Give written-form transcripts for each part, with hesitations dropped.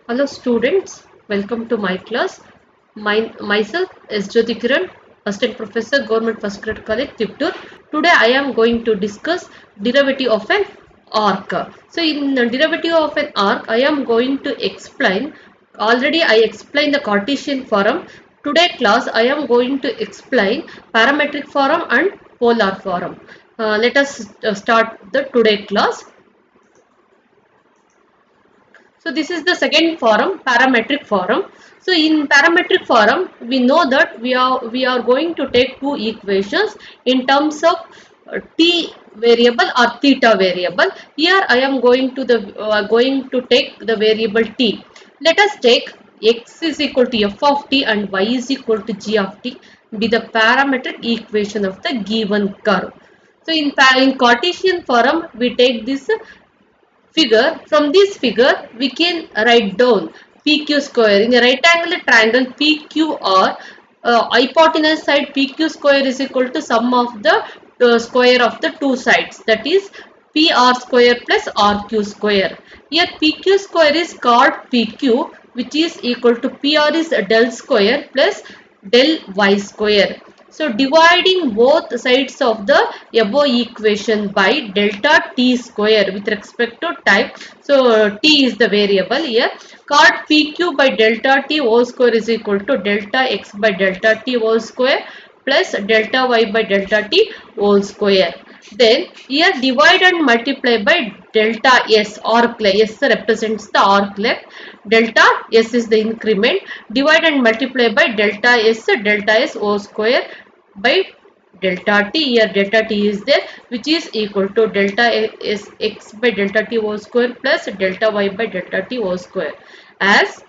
Hello students, welcome to my class. Myself is Jyoti Kiran, Assistant Professor, Government First Grade College, Tiptur. Today I am going to discuss derivative of an arc. So in the derivative of an arc, I am going to explain, already I explained the Cartesian form. Today class I am going to explain parametric form and polar form. Let us start the today class. So this is the second form, parametric form. So in parametric form, we know that we are going to take two equations in terms of t variable or theta variable. Here I am going to take the variable t. Let us take x is equal to f of t and y is equal to g of t be the parametric equation of the given curve. So in Cartesian form, we take this figure. From this figure we can write down PQ square in a right angle triangle PQR. Hypotenuse side PQ square is equal to sum of the square of the two sides, that is PR square plus RQ square. Here PQ square is called PQ, which is equal to PR is del square plus del y square. So dividing both sides of the above equation by delta t square with respect to time. So t is the variable here. Cot pq by delta t whole square is equal to delta x by delta t whole square plus delta y by delta t whole square. Then here divide and multiply by delta s arc length. S represents the arc length. Delta s is the increment. Divide and multiply by delta s whole square by delta t. Here delta t is there, which is equal to delta s x by delta t whole square plus delta y by delta t whole square. As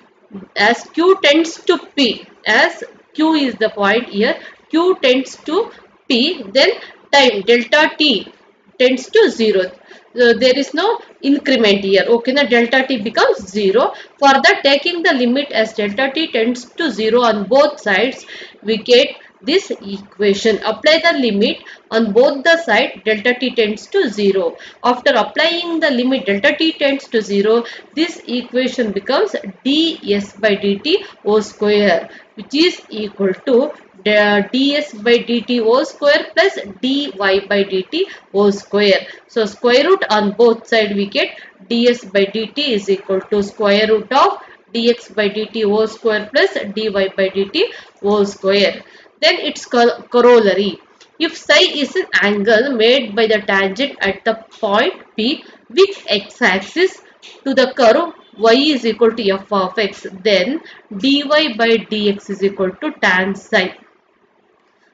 q tends to p, as q is the point here, q tends to p, then time delta t tends to 0. There is no increment here. Okay, now delta t becomes 0. For that, taking the limit as delta t tends to 0 on both sides, we get this equation. Apply the limit on both the side, delta t tends to 0. After applying the limit delta t tends to 0, this equation becomes ds by dt whole square, which is equal to ds by dt whole square plus dy by dt whole square. So square root on both sides we get ds by dt is equal to square root of dx by dt whole square plus dy by dt whole square. Then its corollary. If psi is an angle made by the tangent at the point P with x-axis to the curve y is equal to f of x, then dy by dx is equal to tan psi.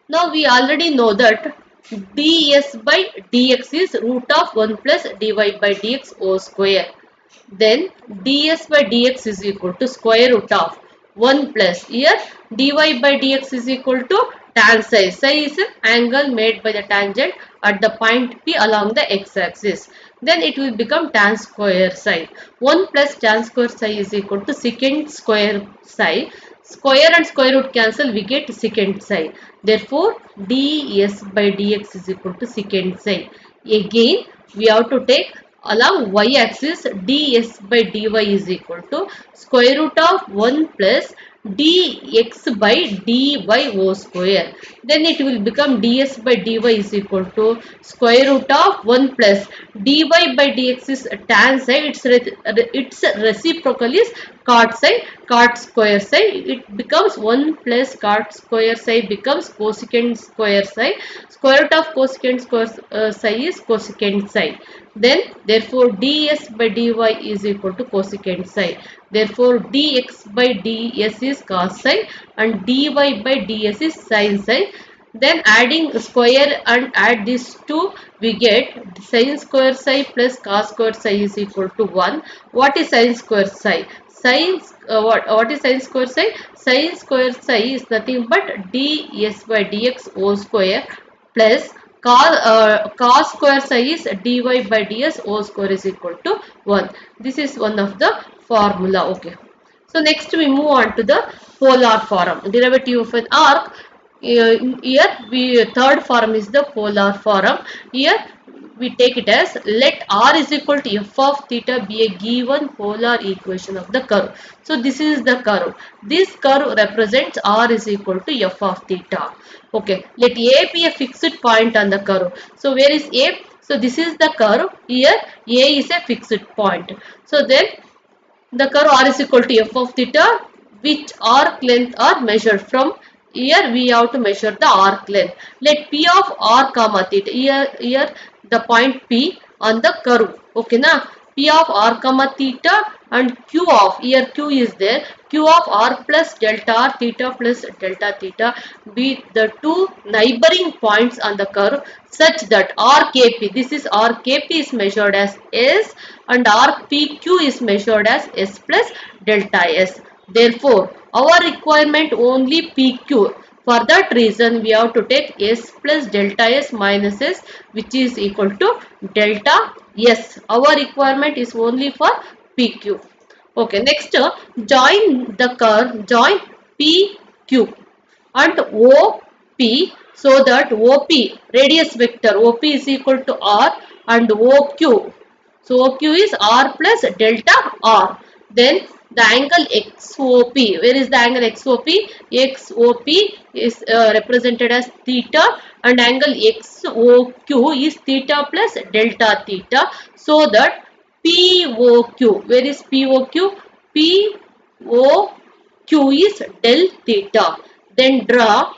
Now we already know that ds by dx is root of 1 plus dy by dx whole square. Then ds by dx is equal to square root of 1 plus, here dy by dx is equal to tan psi. Psi is an angle made by the tangent at the point P along the x-axis. Then it will become tan square psi. 1 plus tan square psi is equal to secant square psi. Square and square root cancel, we get secant psi. Therefore, ds by dx is equal to secant psi. Again, we have to take along y-axis ds by dy is equal to square root of 1 plus dx by dy whole square. Then it will become ds by dy is equal to square root of 1 plus dy by dx is tan psi. Its reciprocal is cot psi, cot square psi. It becomes 1 plus cot square psi becomes cosecant square psi. Square root of cosecant square psi is cosecant psi. Then therefore ds by dy is equal to cosecant psi. Therefore dx by ds is cos psi and dy by ds is sin psi. Then adding square and add these two, we get sin square psi plus cos square psi is equal to 1. What is sin square psi? What is sin square psi? Sin square psi is nothing but ds by dx whole square plus cos square psi is dy by ds whole square is equal to 1. This is one of the formula. Okay. So next we move on to the polar form. Derivative of an arc. Here third form is the polar form. Here we take it as, let r is equal to f of theta be a given polar equation of the curve. So this is the curve. This curve represents r is equal to f of theta. Okay, let a be a fixed point on the curve. So where is a? So this is the curve. Here a is a fixed point. So then the curve r is equal to f of theta, which arc length are measured from. Here we have to measure the arc length. Let p of r comma theta. Here the point p on the curve. Okay na? P of r comma theta and q of, here q is there, q of r plus delta r theta plus delta theta be the two neighboring points on the curve such that RKP, this is RKP is measured as S and RPQ is measured as S plus delta S. Therefore, our requirement only PQ. For that reason, we have to take S plus delta S minus S, which is equal to delta S. Our requirement is only for PQ. Okay, next join the curve, join PQ and OP, so that OP radius vector OP is equal to R and OQ. So OQ is R plus delta R. Then the angle XOP. Where is the angle XOP? XOP is represented as theta and angle XOQ is theta plus delta theta. So that POQ. Where is POQ? POQ is del theta. Then draw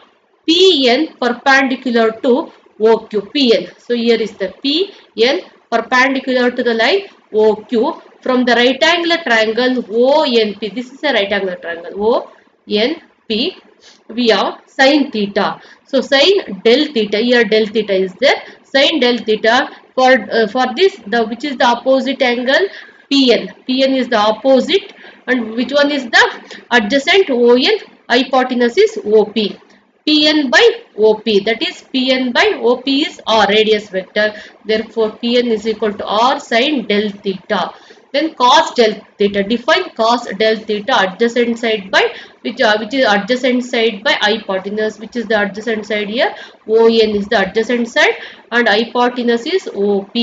PN perpendicular to OQ. PN. So here is the PN perpendicular to the line OQ from the right angular triangle ONP. This is a right angular triangle ONP. We have sin theta. So sin del theta. Here del theta is there. Sin del theta for this, which is the opposite angle PN. PN is the opposite, and which one is the adjacent ON? Hypotenuse is OP. Pn by OP, that is Pn by OP is R, radius vector. Therefore, Pn is equal to R sin del theta. Then cos del theta. Define cos del theta adjacent side by which is adjacent side by hypotenuse, which is the adjacent side here. ON is the adjacent side and hypotenuse is OP.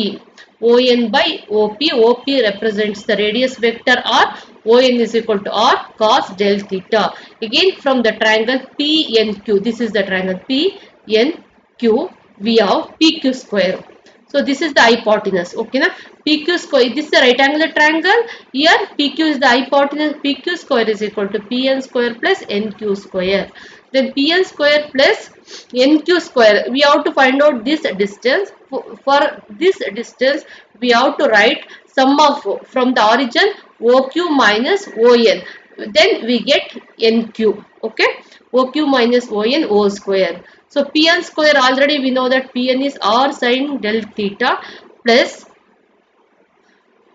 ON by OP. OP represents the radius vector R. ON is equal to R cos del theta. Again from the triangle PNQ. This is the triangle PNQ. We have PQ square. So this is the hypotenuse. Okay na? PQ square. This is the right angular triangle. Here PQ is the hypotenuse. PQ square is equal to PN square plus NQ square. Then Pn square plus NQ square. We have to find out this distance. For this distance, we have to write sum of from the origin OQ minus ON. Then we get NQ. Okay. OQ minus ON O square. So Pn square, already we know that Pn is R sin del theta plus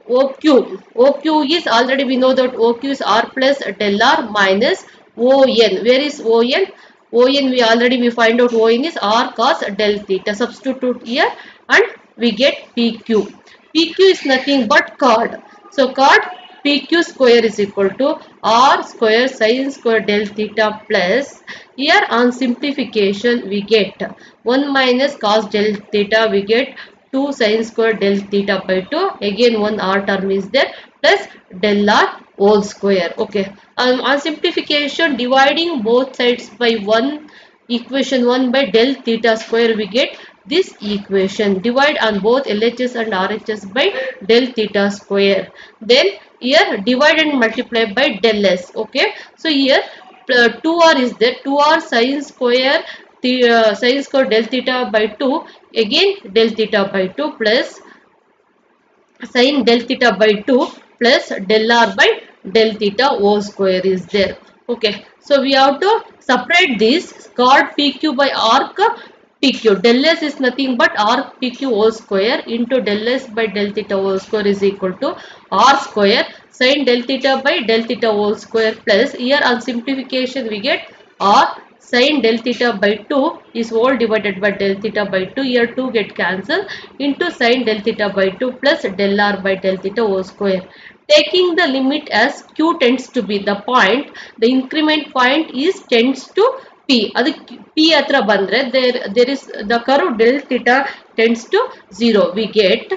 OQ. OQ is, already we know that OQ is R plus del R minus ON. Where is ON? ON we find out ON is R cos del theta. Substitute here and we get PQ. PQ is nothing but chord. So chord PQ square is equal to R square sin square del theta plus, here on simplification we get 1 minus cos del theta, we get 2 sin square del theta by 2. Again one R term is there plus del R whole square. Okay. On simplification, dividing both sides by 1, equation 1 by del theta square, we get this equation. Divide on both LHS and RHS by del theta square. Then here divide and multiply by del S. Okay. So here 2R is there. 2R sin square del theta by 2. Again del theta by 2 plus sin del theta by 2 plus del R by del theta O square is there. Okay. So we have to separate this chord PQ by arc PQ. Del S is nothing but arc PQ whole square into del S by del theta whole square is equal to R square sin del theta by del theta whole square plus, here on simplification we get R sin del theta by 2 is whole divided by del theta by 2. Here 2 get cancelled into sin del theta by 2 plus del R by del theta whole square. Taking the limit as Q tends to be the point, the increment point is tends to P. ಅದು P ಹತ್ರ ಬಂದ್ರೆ there is the curve del theta tends to 0. We get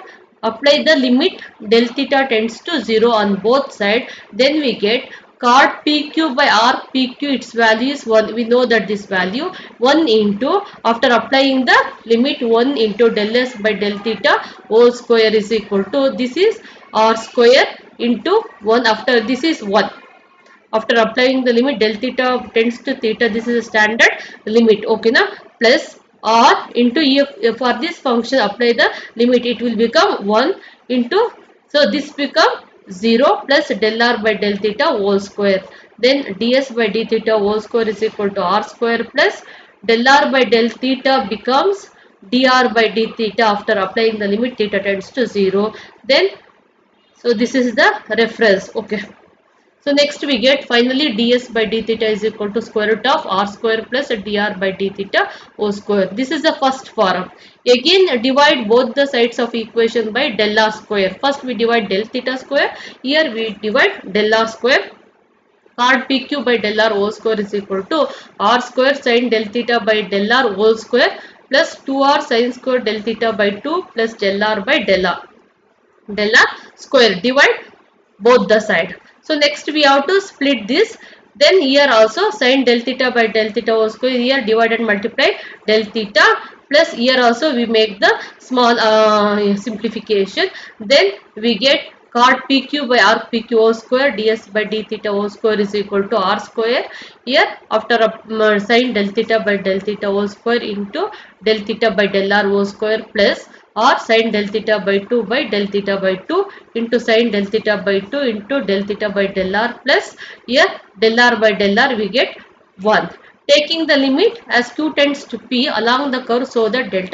apply the limit del theta tends to 0 on both sides. Then we get cot PQ by R PQ, its value is 1. We know that this value 1 into, after applying the limit, 1 into del S by del theta whole square is equal to, this is R square into 1. After this is 1. After applying the limit del theta tends to theta, this is a standard limit, okay na, plus r into, if for this function apply the limit, it will become 1 into, so this become 0 plus del r by del theta whole square. Then ds by d theta whole square is equal to r square plus del r by del theta becomes dr by d theta after applying the limit theta tends to 0. Then so this is the reference, okay. So next we get finally ds by d theta is equal to square root of r square plus dr by d theta whole square. This is the first form. Again divide both the sides of equation by del r square. First we divide del theta square. Here we divide del r square. Cot pq by del r whole square is equal to r square sin del theta by del r whole square plus 2r sin square del theta by 2 plus del r by del r square. Divide both the side. So next we have to split this. Then here also sin del theta by del theta whole square, here divide and multiply del theta, plus here also we make the small simplification. Then we get cot pq by r pq whole square ds by d theta whole square is equal to r square. Here after sin del theta by del theta whole square into del theta by del r whole square plus or sin del theta by 2 by del theta by 2 into sin del theta by 2 into del theta by del r plus here del r by del r we get 1. Taking the limit as q tends to p along the curve so that del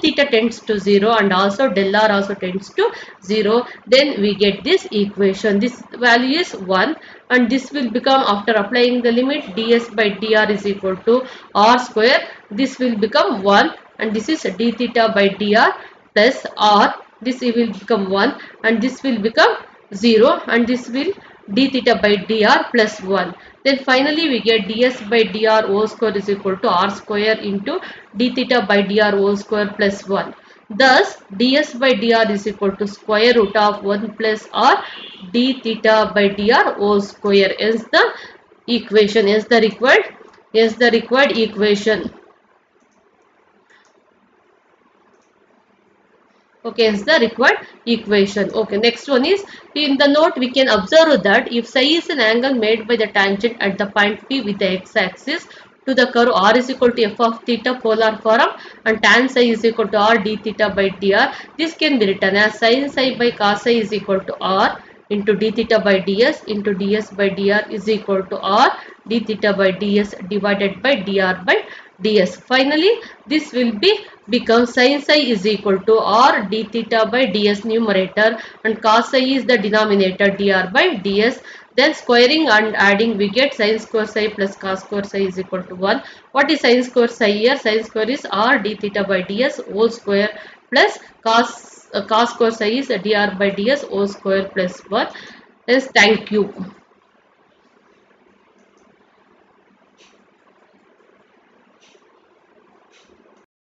theta tends to 0 and also del r also tends to 0. Then we get this equation. This value is 1 and this will become, after applying the limit, ds by dr is equal to r square. This will become 1 and this is d theta by dr plus r, this will become 1 and this will become 0 and this will d theta by dr plus 1. Then finally we get ds by dr whole square is equal to r square into d theta by dr whole square plus 1. Thus ds by dr is equal to square root of 1 plus r d theta by dr whole square is the equation, is the required equation. Okay, is the required equation. Okay, next one is, in the note we can observe that if psi is an angle made by the tangent at the point P with the x-axis to the curve r is equal to f of theta polar form and tan psi is equal to r d theta by dr, this can be written as sin psi by cos psi is equal to r into d theta by ds into ds by dr is equal to r d theta by ds divided by dr by ds. Finally, this will become sin psi is equal to r d theta by ds numerator and cos psi is the denominator dr by ds. Then squaring and adding we get sin square psi plus cos square psi is equal to 1. What is sin square psi here? Sin square is r d theta by ds whole square plus cos square psi is dr by ds whole square plus 1. Yes, thank you.